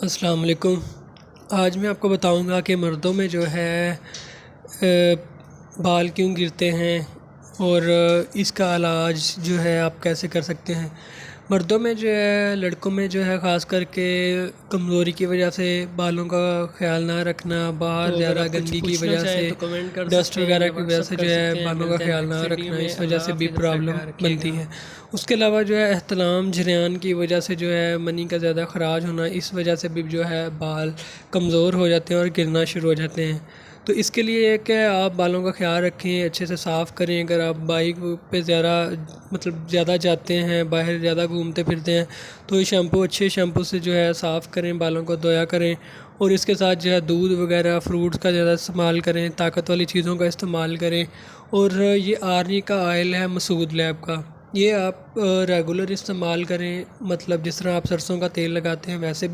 السلام علیکم۔ آج میں آپ کو بتاؤں گا کہ مردوں میں جو ہے بال کیوں گرتے ہیں اور اس کا علاج جو ہے آپ کیسے کر سکتے ہیں۔ مردوں میں جو ہے، لڑکوں میں جو ہے خاص کر کے کمزوری کی وجہ سے بالوں کا خیال نہ رکھنا، باہر زیادہ گندگی کی وجہ سے، ڈسٹ وغیرہ کی وجہ سے جو ہے بالوں کا خیال نہ رکھنا، اس وجہ سے بھی پرابلم بنتی ہے۔ اس کے علاوہ جو ہے احتلام جریان کی وجہ سے جو ہے منی کا زیادہ خراج ہونا، اس وجہ سے بھی جو ہے بال کمزور ہو جاتے ہیں اور گرنا شروع ہو جاتے ہیں۔ تو اس کے لیے ایک ہے، آپ بالوں کا خیال رکھیں، اچھے سے صاف کریں۔ اگر آپ بائک پہ زیادہ جاتے ہیں، باہر زیادہ گھومتے پھرتے ہیں تو یہ اچھے شیمپو سے جو ہے صاف کریں، بالوں کو دھویا کریں، اور اس کے ساتھ جو ہے دودھ وغیرہ فروٹس کا زیادہ استعمال کریں، طاقت والی چیزوں کا استعمال کریں۔ اور یہ آرنی کا آئل ہے مسعود لیب کا، یہ آپ ریگولر استعمال کریں، جس طرح آپ سرسوں کا تیل لگاتے ہیں ویسے